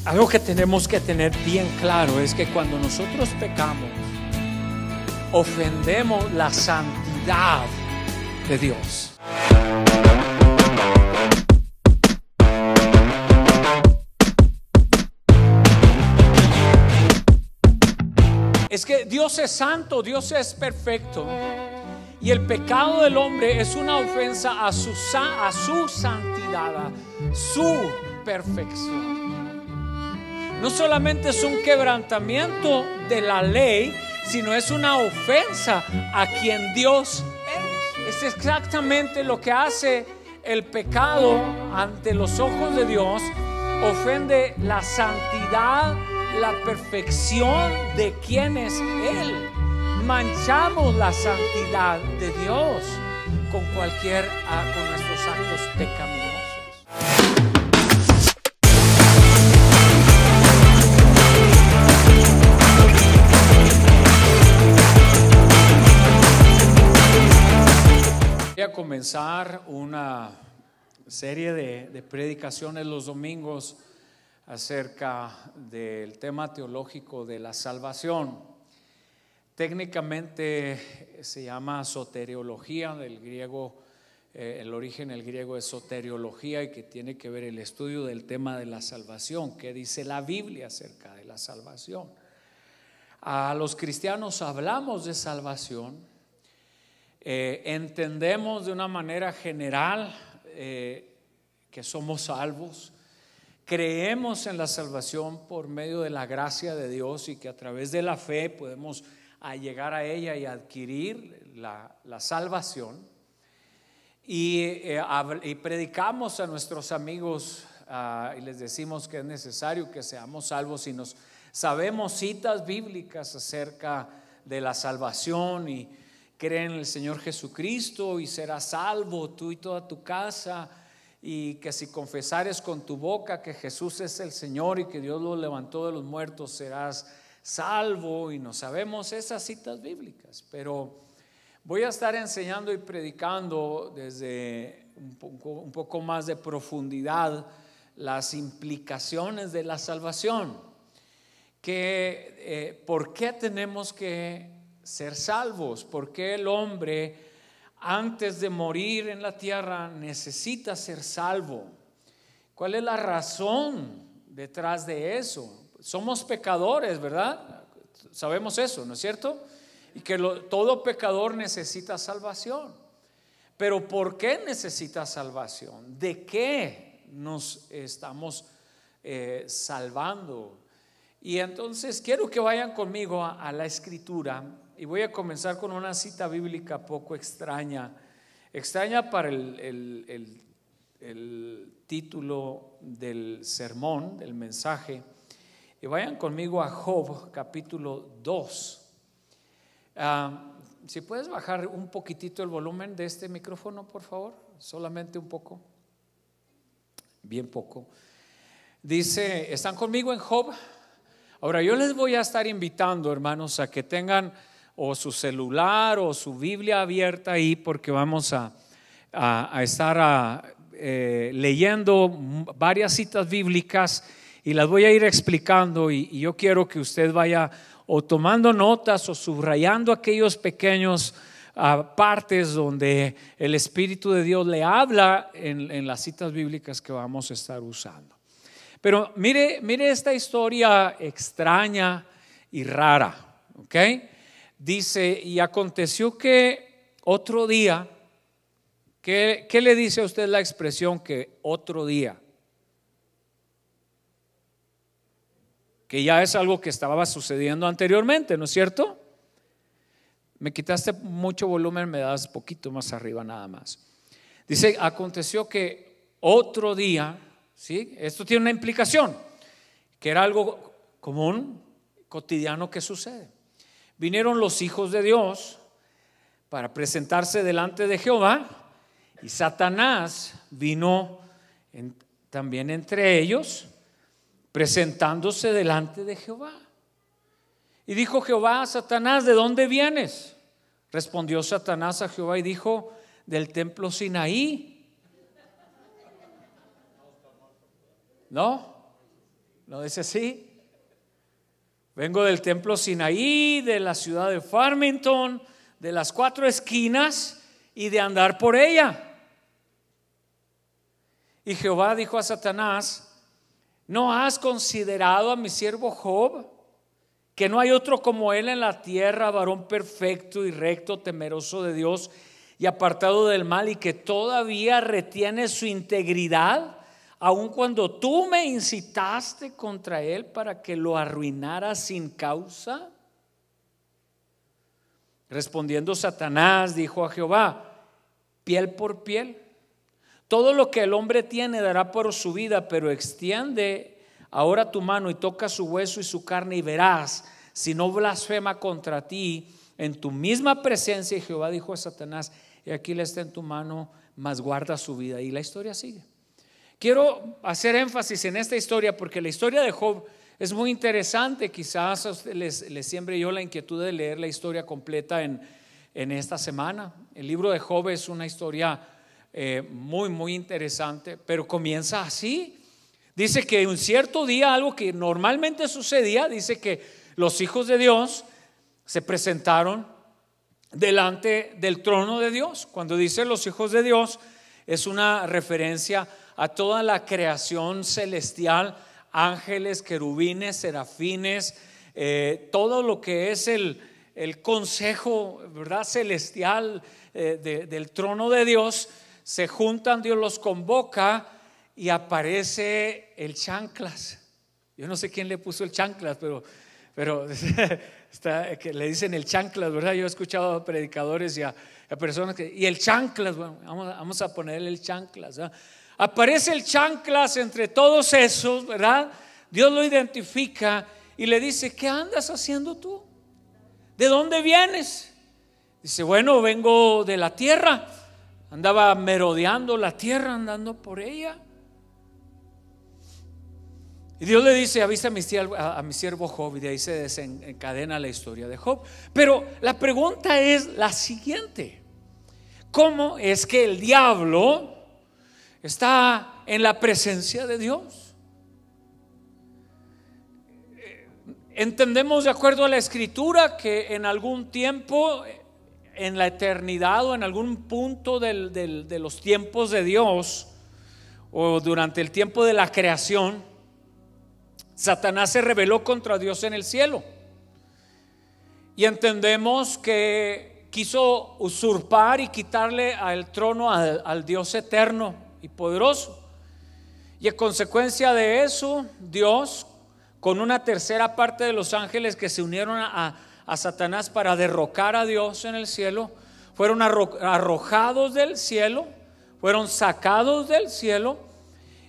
Algo que tenemos que tener bien claro es que cuando nosotros pecamos, ofendemos la santidad de Dios. Es que Dios es santo, Dios es perfecto, y el pecado del hombre es una ofensa a su santidad, a su perfección. No solamente es un quebrantamiento de la ley, sino es una ofensa a quien Dios es. Es exactamente lo que hace el pecado ante los ojos de Dios. Ofende la santidad, la perfección de quien es Él. Manchamos la santidad de Dios con nuestros actos pecaminosos. Voy a comenzar una serie de predicaciones los domingos acerca del tema teológico de la salvación. Técnicamente se llama soteriología, del griego, el origen del griego es soteriología, y que tiene que ver el estudio del tema de la salvación. ¿Qué dice la Biblia acerca de la salvación? A los cristianos hablamos de salvación. Entendemos de una manera general que somos salvos. Creemos en la salvación por medio de la gracia de Dios, y que a través de la fe podemos llegar a ella y adquirir la salvación. Y predicamos a nuestros amigos y les decimos que es necesario que seamos salvos, y nos sabemos citas bíblicas acerca de la salvación, y creen en el Señor Jesucristo y serás salvo tú y toda tu casa, y que si confesares con tu boca que Jesús es el Señor y que Dios lo levantó de los muertos, serás salvo. Y no sabemos esas citas bíblicas, pero voy a estar enseñando y predicando desde un poco más de profundidad las implicaciones de la salvación, ¿por qué tenemos que ser salvos? ¿Por qué el hombre antes de morir en la tierra necesita ser salvo? ¿Cuál es la razón detrás de eso? Somos pecadores, ¿verdad? Sabemos eso, ¿no es cierto? Y que todo pecador necesita salvación. Pero ¿por qué necesita salvación? ¿De qué nos estamos salvando? Y entonces quiero que vayan conmigo a la Escritura. Y voy a comenzar con una cita bíblica poco extraña para el título del sermón, del mensaje. Y vayan conmigo a Job capítulo 2. Si puedes bajar un poquitito el volumen de este micrófono, por favor, solamente un poco, bien poco. Dice, ¿están conmigo en Job? Ahora yo les voy a estar invitando, hermanos, a que tengan o su celular o su Biblia abierta ahí, porque vamos a estar leyendo varias citas bíblicas y las voy a ir explicando, y yo quiero que usted vaya o tomando notas o subrayando aquellos pequeños partes donde el Espíritu de Dios le habla en las citas bíblicas que vamos a estar usando. Pero mire esta historia extraña y rara, ¿ok? Dice, y aconteció que otro día, ¿qué le dice a usted la expresión que otro día? Que ya es algo que estaba sucediendo anteriormente, ¿no es cierto? Me quitaste mucho volumen, me das poquito más arriba nada más. Dice, aconteció que otro día, ¿sí? Esto tiene una implicación, que era algo común, cotidiano que sucede. Vinieron los hijos de Dios para presentarse delante de Jehová, y Satanás vino también entre ellos, presentándose delante de Jehová. Y dijo Jehová a Satanás, ¿de dónde vienes? Respondió Satanás a Jehová y dijo, del templo Sinaí. ¿No? ¿No dice así? Vengo del templo Sinaí, de la ciudad de Farmington, de las 4 esquinas y de andar por ella. Y Jehová dijo a Satanás: ¿no has considerado a mi siervo Job, que no hay otro como él en la tierra, varón perfecto y recto, temeroso de Dios y apartado del mal, y que todavía retiene su integridad, aun cuando tú me incitaste contra él para que lo arruinara sin causa? Respondiendo Satanás dijo a Jehová: piel por piel, todo lo que el hombre tiene dará por su vida, pero extiende ahora tu mano y toca su hueso y su carne, y verás si no blasfema contra ti en tu misma presencia. Y Jehová dijo a Satanás: y aquí le está en tu mano, mas guarda su vida. Y la historia sigue. Quiero hacer énfasis en esta historia porque la historia de Job es muy interesante. Quizás a ustedes les siembre yo la inquietud de leer la historia completa en esta semana. El libro de Job es una historia muy interesante, pero comienza así. Dice que un cierto día, algo que normalmente sucedía, dice que los hijos de Dios se presentaron delante del trono de Dios. Cuando dice los hijos de Dios, es una referencia a toda la creación celestial: ángeles, querubines, serafines, todo lo que es el consejo, ¿verdad?, celestial del trono de Dios. Se juntan, Dios los convoca y aparece el chanclas. Yo no sé quién le puso el chanclas, pero está, que le dicen el chanclas, ¿verdad? Yo he escuchado a predicadores y a personas que, y el chanclas, bueno, vamos a ponerle el chanclas, ¿verdad? Aparece el chanclas entre todos esos, ¿verdad? Dios lo identifica y le dice: ¿qué andas haciendo tú? ¿De dónde vienes? Dice: bueno, vengo de la tierra. Andaba merodeando la tierra, andando por ella. Y Dios le dice: avisa a mi siervo Job. Y de ahí se desencadena la historia de Job. Pero la pregunta es la siguiente: ¿cómo es que el diablo está en la presencia de Dios? Entendemos, de acuerdo a la escritura, que en algún tiempo, en la eternidad o en algún punto de los tiempos de Dios, o durante el tiempo de la creación, Satanás se rebeló contra Dios en el cielo. Y entendemos que quiso usurpar y quitarle el trono al Dios eterno y poderoso. Y a consecuencia de eso, Dios, con una tercera parte de los ángeles que se unieron a Satanás para derrocar a Dios en el cielo, fueron arrojados del cielo, fueron sacados del cielo.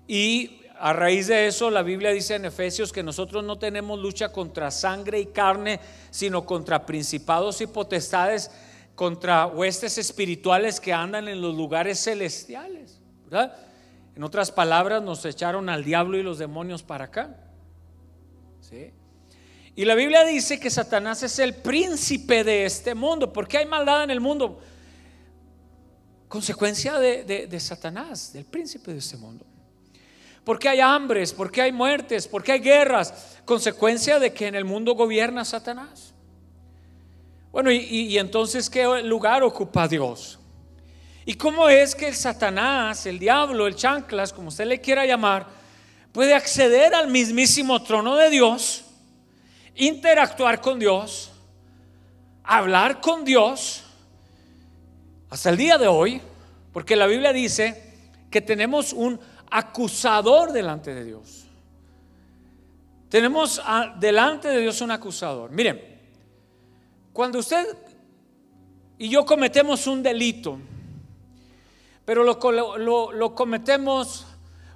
Y a raíz de eso, la Biblia dice en Efesios que nosotros no tenemos lucha contra sangre y carne, sino contra principados y potestades, contra huestes espirituales que andan en los lugares celestiales, ¿verdad? En otras palabras, nos echaron al diablo y los demonios para acá, ¿sí? Y la Biblia dice que Satanás es el príncipe de este mundo. ¿Por qué hay maldad en el mundo? Consecuencia de Satanás, del príncipe de este mundo. ¿Por qué hay hambres? ¿Por qué hay muertes? ¿Por qué hay guerras? Consecuencia de que en el mundo gobierna Satanás. Bueno, y entonces, ¿qué lugar ocupa Dios? ¿Y cómo es que el Satanás, el diablo, el chanclas, como usted le quiera llamar, puede acceder al mismísimo trono de Dios, interactuar con Dios, hablar con Dios hasta el día de hoy? Porque la Biblia dice que tenemos un acusador delante de Dios. Tenemos delante de Dios un acusador. Miren, cuando usted y yo cometemos un delito, pero lo cometemos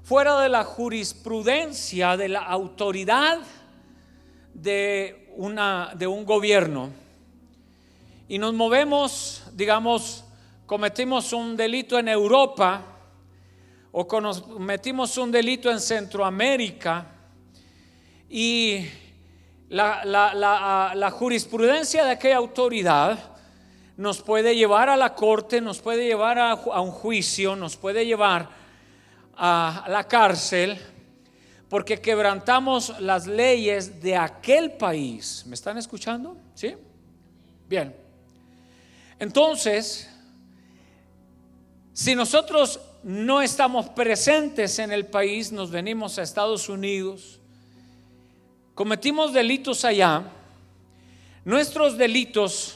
fuera de la jurisprudencia, de la autoridad de un gobierno, y nos movemos, digamos, cometimos un delito en Europa o cometimos un delito en Centroamérica, y la jurisprudencia de aquella autoridad nos puede llevar a la corte, nos puede llevar a un juicio, nos puede llevar a la cárcel porque quebrantamos las leyes de aquel país. ¿Me están escuchando? ¿Sí? Bien. Entonces, si nosotros no estamos presentes en el país, nos venimos a Estados Unidos, cometimos delitos allá, nuestros delitos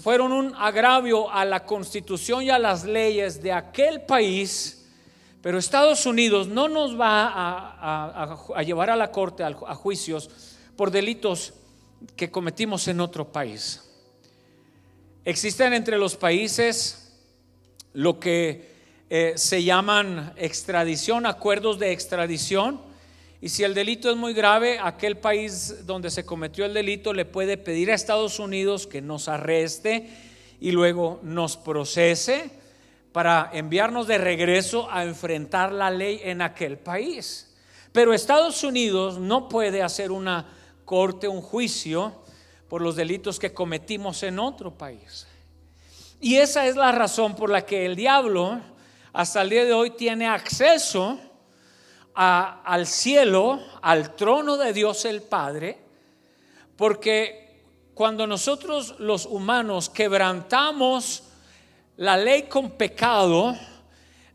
fueron un agravio a la Constitución y a las leyes de aquel país, pero Estados Unidos no nos va a llevar a la corte, a juicios por delitos que cometimos en otro país. Existen entre los países lo que se llaman extradición, acuerdos de extradición, y si el delito es muy grave, aquel país donde se cometió el delito le puede pedir a Estados Unidos que nos arreste y luego nos procese para enviarnos de regreso a enfrentar la ley en aquel país. Pero Estados Unidos no puede hacer una corte, un juicio por los delitos que cometimos en otro país. Y esa es la razón por la que el diablo hasta el día de hoy tiene acceso al cielo, al trono de Dios el Padre, porque cuando nosotros los humanos quebrantamos la ley con pecado,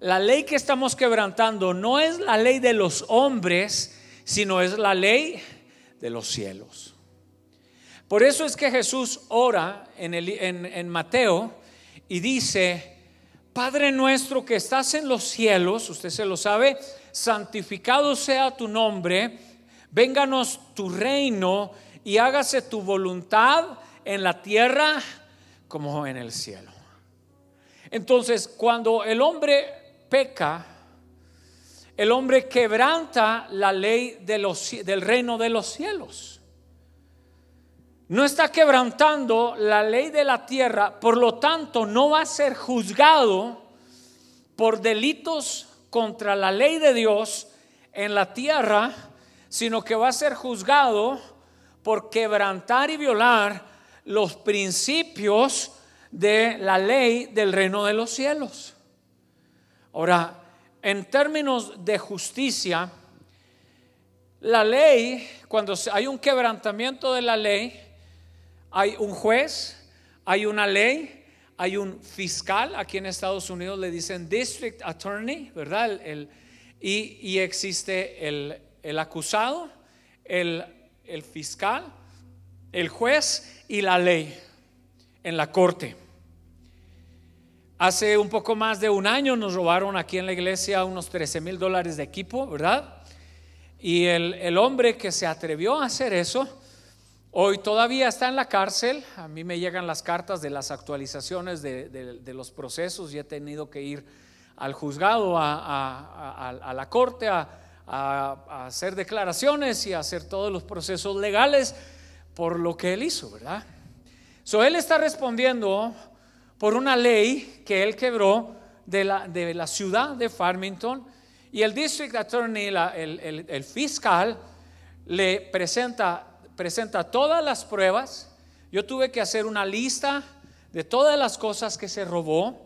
la ley que estamos quebrantando no es la ley de los hombres, sino es la ley de los cielos. Por eso es que Jesús ora en Mateo y dice: Padre nuestro que estás en los cielos, usted se lo sabe, santificado sea tu nombre, vénganos tu reino y hágase tu voluntad en la tierra como en el cielo. Entonces, cuando el hombre peca, el hombre quebranta la ley del reino de los cielos. No está quebrantando la ley de la tierra, por lo tanto no va a ser juzgado por delitos contra la ley de Dios en la tierra, sino que va a ser juzgado por quebrantar y violar los principios de la ley del reino de los cielos. Ahora, en términos de justicia, la ley, cuando hay un quebrantamiento de la ley, hay un juez, hay una ley, hay un fiscal. Aquí en Estados Unidos le dicen district attorney, ¿verdad? Y existe el acusado, el fiscal, el juez y la ley en la corte. Hace un poco más de un año nos robaron aquí en la iglesia unos $13,000 de equipo, ¿verdad? Y el hombre que se atrevió a hacer eso hoy todavía está en la cárcel. A mí me llegan las cartas de las actualizaciones de los procesos y he tenido que ir al juzgado, a la corte, a hacer declaraciones y a hacer todos los procesos legales por lo que él hizo, ¿verdad? Él está respondiendo por una ley que él quebró de la ciudad de Farmington, y el district attorney, el fiscal, le presenta todas las pruebas. Yo tuve que hacer una lista de todas las cosas que se robó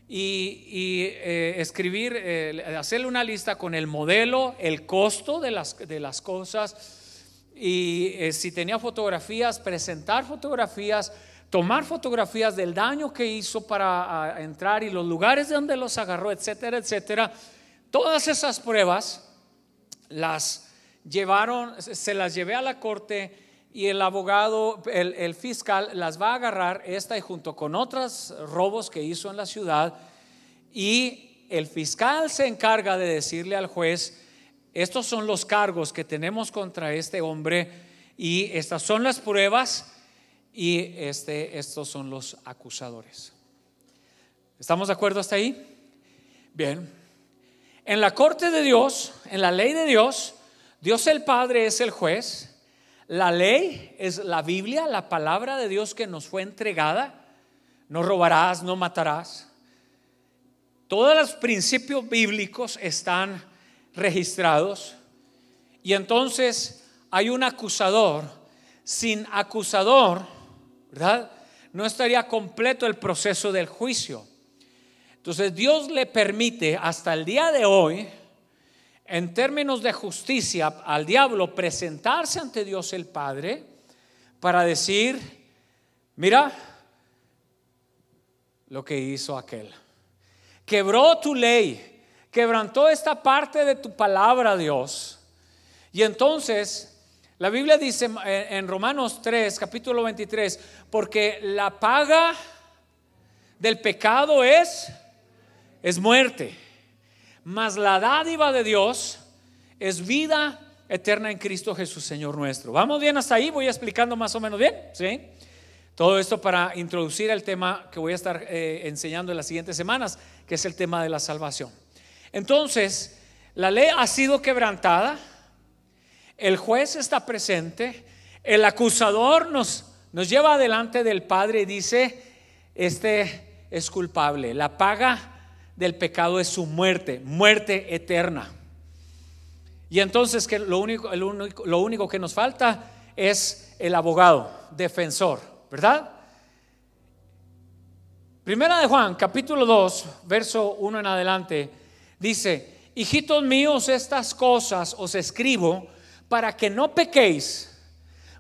y escribir, hacerle una lista con el modelo, el costo de las cosas, y si tenía fotografías, presentar fotografías, tomar fotografías del daño que hizo para entrar y los lugares donde los agarró, etcétera, etcétera. Todas esas pruebas se las llevé a la corte, y el abogado, el fiscal, las va a agarrar y junto con otros robos que hizo en la ciudad, y el fiscal se encarga de decirle al juez: estos son los cargos que tenemos contra este hombre y estas son las pruebas y estos son los acusadores. ¿Estamos de acuerdo hasta ahí? Bien. En la corte de Dios, en la ley de Dios, Dios el Padre es el juez. La ley es la Biblia, la palabra de Dios que nos fue entregada. No robarás, no matarás. Todos los principios bíblicos están registrados. Y entonces hay un acusador. Sin acusador, ¿verdad?, no estaría completo el proceso del juicio. Entonces Dios le permite hasta el día de hoy, en términos de justicia al diablo presentarse ante Dios el Padre para decir: mira lo que hizo aquel, quebró tu ley, quebrantó esta parte de tu palabra, Dios. Y entonces la Biblia dice en Romanos 3, capítulo 23, porque la paga del pecado es muerte, mas la dádiva de Dios es vida eterna en Cristo Jesús, Señor nuestro. ¿Vamos bien hasta ahí? ¿Voy explicando más o menos bien? ¿Sí? Todo esto para introducir el tema que voy a estar enseñando en las siguientes semanas, que es el tema de la salvación. Entonces, la ley ha sido quebrantada, el juez está presente, el acusador nos lleva delante del Padre y dice: este es culpable, la paga del pecado es su muerte, muerte eterna. Y entonces que lo único que nos falta es el abogado, defensor, ¿verdad? Primera de Juan, capítulo 2, verso 1 en adelante, dice: hijitos míos, estas cosas os escribo para que no pequéis.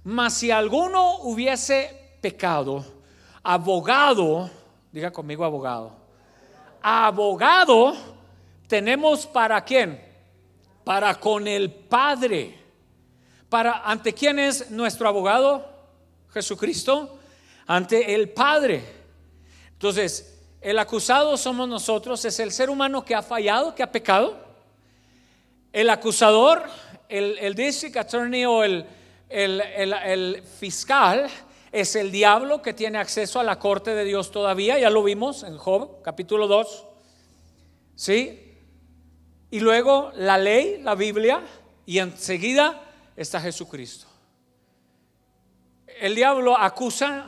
Mas si alguno hubiese pecado, abogado, diga conmigo abogado, abogado tenemos ¿para quién? Para con el Padre. ¿Ante quién es nuestro abogado? Jesucristo. Ante el Padre. Entonces, el acusado somos nosotros, es el ser humano que ha fallado, que ha pecado. El acusador, el district attorney o el fiscal, es el diablo, que tiene acceso a la corte de Dios todavía. Ya lo vimos en Job capítulo 2, ¿sí? Y luego la ley, la Biblia, y enseguida está Jesucristo. El diablo acusa,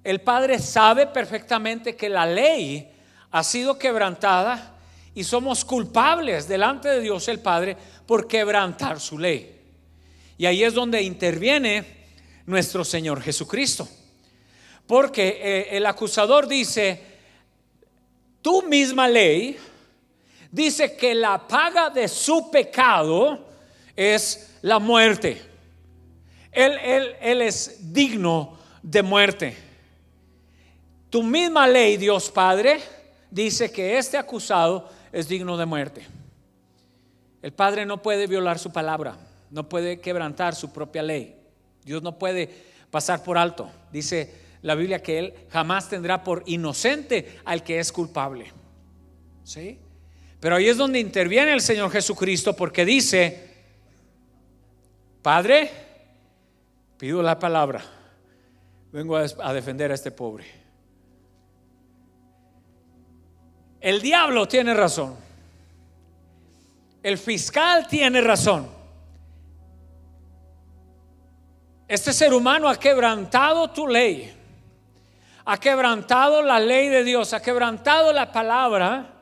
el Padre sabe perfectamente que la ley ha sido quebrantada y somos culpables delante de Dios el Padre por quebrantar su ley. Y ahí es donde interviene nuestro Señor Jesucristo, porque el acusador dice: tu misma ley dice que la paga de su pecado es la muerte. Él es digno de muerte. Tu misma ley, Dios Padre, dice que este acusado es digno de muerte. El Padre no puede violar su palabra, no puede quebrantar su propia ley. Dios no puede pasar por alto. Dice la Biblia que Él jamás tendrá por inocente al que es culpable. ¿Sí? Pero ahí es donde interviene el Señor Jesucristo, porque dice: Padre, pido la palabra, vengo a defender a este pobre. El diablo tiene razón, el fiscal tiene razón. Este ser humano ha quebrantado tu ley, ha quebrantado la ley de Dios, ha quebrantado la palabra,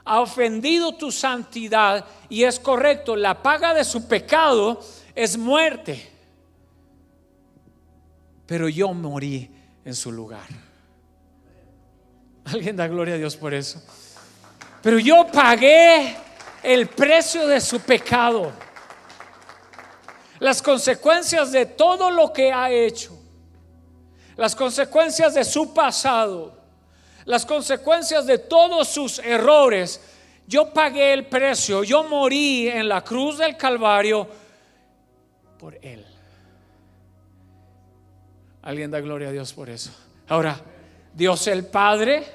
ha ofendido tu santidad. Y es correcto, la paga de su pecado es muerte, pero yo morí en su lugar. Alguien da gloria a Dios por eso. Pero yo pagué el precio de su pecado, las consecuencias de todo lo que ha hecho, las consecuencias de su pasado, las consecuencias de todos sus errores. Yo pagué el precio, yo morí en la cruz del Calvario por él. Alguien da gloria a Dios por eso. Ahora, Dios el Padre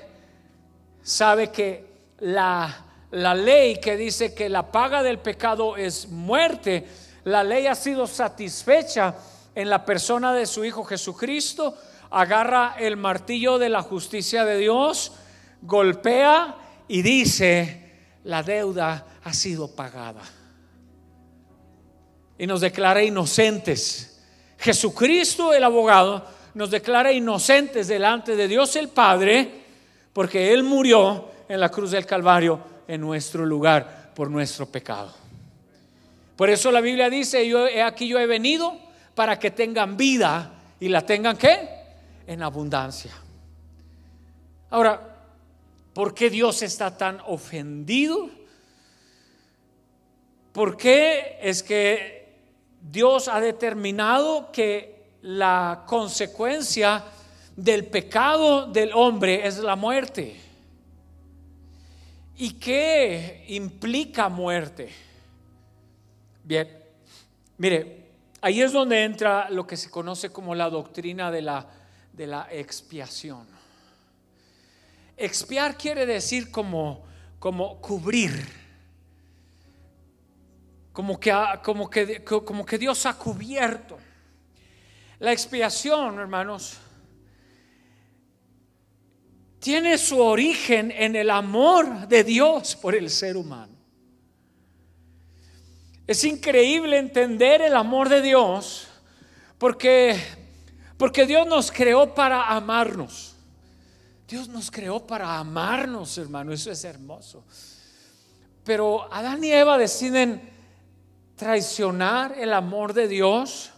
sabe que la ley que dice que la paga del pecado es muerte, la ley ha sido satisfecha en la persona de su Hijo Jesucristo. Agarra el martillo de la justicia de Dios, golpea y dice: la deuda ha sido pagada, y nos declara inocentes. Jesucristo el abogado nos declara inocentes delante de Dios el Padre, porque Él murió en la cruz del Calvario en nuestro lugar por nuestro pecado. Por eso la Biblia dice: yo he venido para que tengan vida y la tengan ¿qué? En abundancia. Ahora, ¿por qué Dios está tan ofendido? ¿Por qué? Es que Dios ha determinado que la consecuencia del pecado del hombre es la muerte. ¿Y qué implica muerte? Bien, mire, ahí es donde entra lo que se conoce como la doctrina de la expiación. Expiar quiere decir como cubrir, como que Dios ha cubierto. La expiación, hermanos, tiene su origen en el amor de Dios por el ser humano. Es increíble entender el amor de Dios porque Dios nos creó para amarnos. Dios nos creó para amarnos, hermano, eso es hermoso. Pero Adán y Eva deciden traicionar el amor de Dios,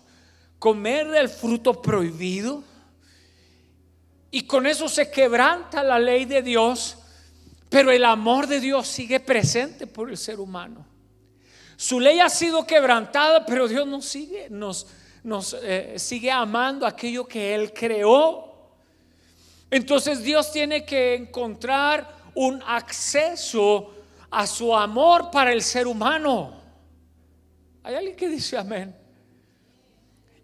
comer del fruto prohibido, y con eso se quebranta la ley de Dios, pero el amor de Dios sigue presente por el ser humano. Su ley ha sido quebrantada, pero Dios nos sigue amando aquello que Él creó. Entonces Dios tiene que encontrar un acceso a su amor para el ser humano. ¿Hay alguien que dice amén?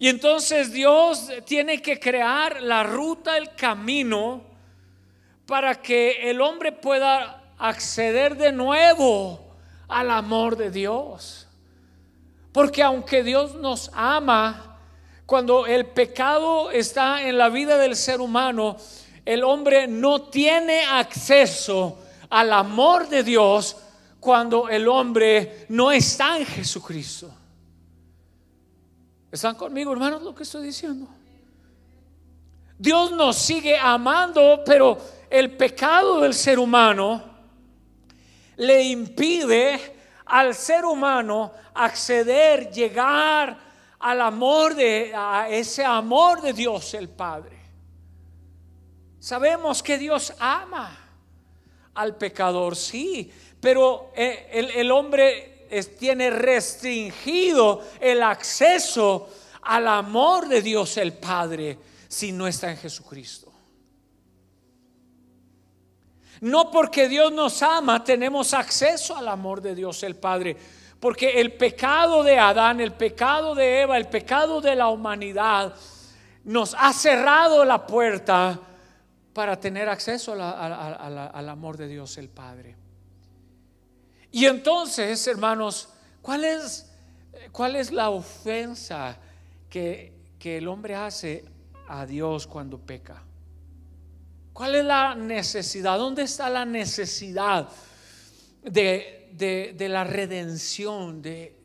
Y entonces Dios tiene que crear la ruta, el camino, para que el hombre pueda acceder de nuevo al amor de Dios. Porque aunque Dios nos ama, cuando el pecado está en la vida del ser humano, el hombre no tiene acceso al amor de Dios cuando el hombre no está en Jesucristo. ¿Están conmigo, hermanos, lo que estoy diciendo? Dios nos sigue amando, pero el pecado del ser humano le impide al ser humano acceder, llegar al amor a ese amor de Dios el Padre. Sabemos que Dios ama al pecador, sí, pero el hombre tiene restringido el acceso al amor de Dios el Padre si no está en Jesucristo. No porque Dios nos ama tenemos acceso al amor de Dios el Padre, porque el pecado de Adán, el pecado de Eva, el pecado de la humanidad nos ha cerrado la puerta para tener acceso al amor de Dios el Padre. Y entonces, hermanos, ¿cuál es la ofensa que el hombre hace a Dios cuando peca? ¿Cuál es la necesidad? ¿Dónde está la necesidad de la redención? De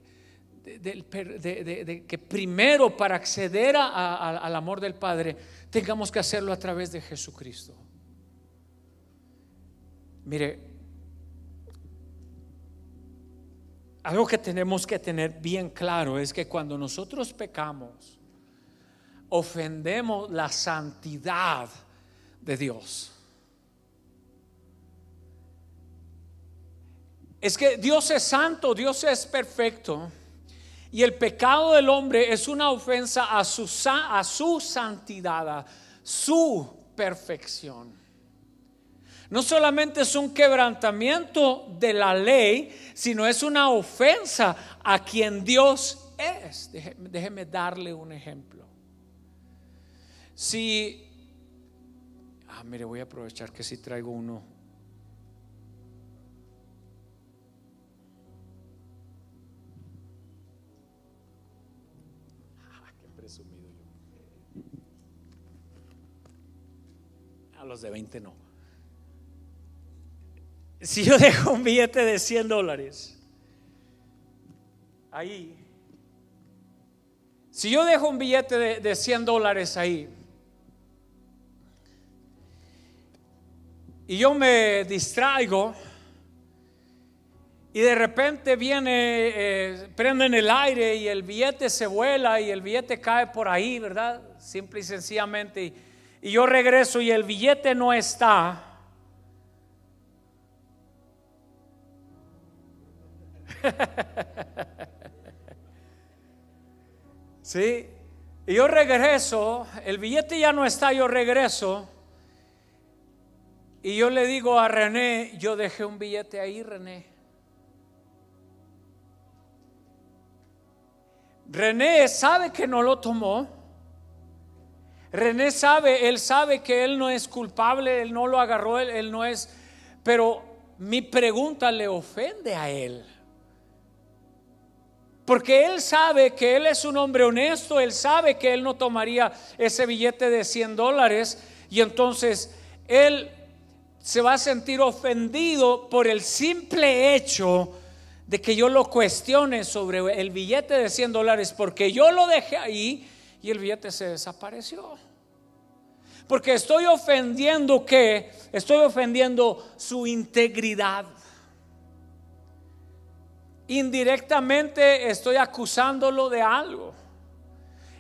que primero, para acceder al amor del Padre, tengamos que hacerlo a través de Jesucristo. Mire, algo que tenemos que tener bien claro es que cuando nosotros pecamos, ofendemos la santidad de Dios. Es que Dios es santo, Dios es perfecto, y el pecado del hombre es una ofensa a su santidad, a su perfección. No solamente es un quebrantamiento de la ley, sino es una ofensa a quien Dios es. Déjeme darle un ejemplo. Mire, voy a aprovechar que si traigo uno. Qué presumido yo. A los de 20 no. Si yo dejo un billete de $100 ahí, si yo dejo un billete de $100 ahí y yo me distraigo y de repente prenden el aire y el billete se vuela y el billete cae por ahí, ¿verdad? Simple y sencillamente, y yo regreso y el billete no está. Sí, y yo regreso, el billete ya no está, yo regreso y yo le digo a René, yo dejé un billete ahí, René. René sabe que no lo tomó. René sabe, él sabe que él no es culpable, él no lo agarró, él no es, pero mi pregunta le ofende a él. Porque él sabe que él es un hombre honesto, él sabe que él no tomaría ese billete de $100 y entonces él se va a sentir ofendido por el simple hecho de que yo lo cuestione sobre el billete de $100 porque yo lo dejé ahí y el billete se desapareció. Porque estoy ofendiendo su integridad. Indirectamente estoy acusándolo de algo.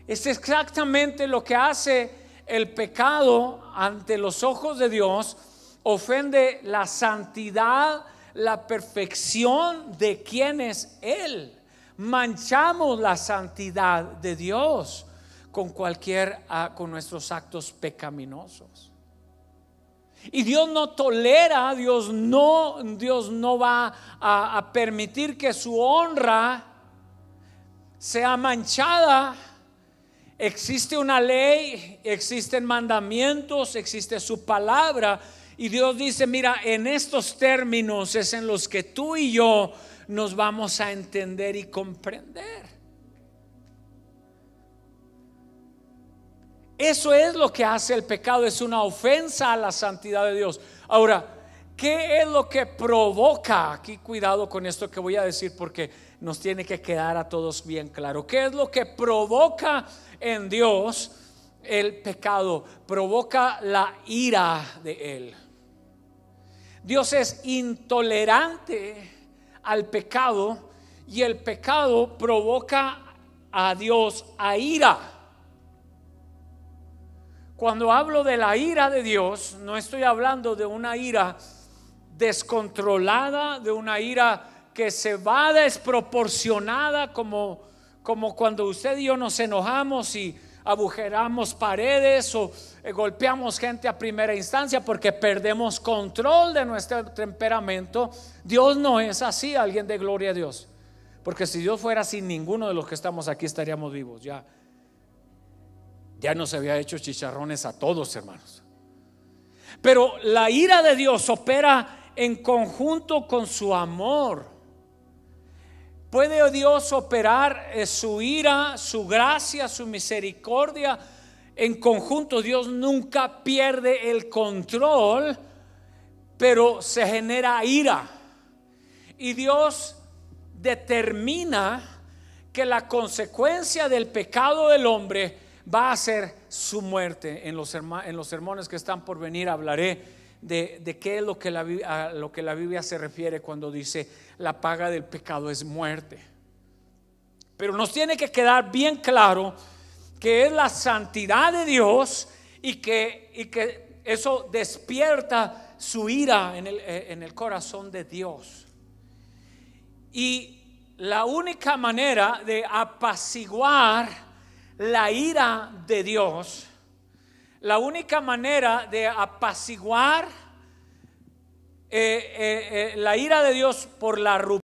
Es exactamente lo que hace el pecado ante los ojos de Dios. Ofende la santidad, la perfección de quien es Él. Manchamos la santidad de Dios con nuestros actos pecaminosos. Y Dios no tolera, Dios no va a permitir que su honra sea manchada. Existe una ley, existen mandamientos, existe su palabra. Y Dios dice, mira, en estos términos es en los que tú y yo nos vamos a entender y comprender. Eso es lo que hace el pecado, es una ofensa a la santidad de Dios. Ahora, ¿qué es lo que provoca? Aquí cuidado con esto que voy a decir porque nos tiene que quedar a todos bien claro. ¿Qué es lo que provoca en Dios el pecado? Provoca la ira de Él. Dios es intolerante al pecado y el pecado provoca a Dios a ira. Cuando hablo de la ira de Dios, no estoy hablando de una ira descontrolada, de una ira que se va desproporcionada, como cuando usted y yo nos enojamos y agujeramos paredes o golpeamos gente a primera instancia porque perdemos control de nuestro temperamento. Dios no es así. Alguien de gloria a Dios, porque si Dios fuera así, ninguno de los que estamos aquí estaríamos vivos. Ya nos había hecho chicharrones a todos, hermanos. Pero la ira de Dios opera en conjunto con su amor. ¿Puede Dios operar su ira, su gracia, su misericordia en conjunto? Dios nunca pierde el control, pero se genera ira. Y Dios determina que la consecuencia del pecado del hombre va a ser su muerte. En los sermones que están por venir hablaré de qué es lo que la Biblia se refiere cuando dice la paga del pecado es muerte. Pero nos tiene que quedar bien claro que es la santidad de Dios y que eso despierta su ira en el corazón de Dios. Y la única manera de apaciguar la ira de Dios, la única manera de apaciguar la ira de Dios por la ruptura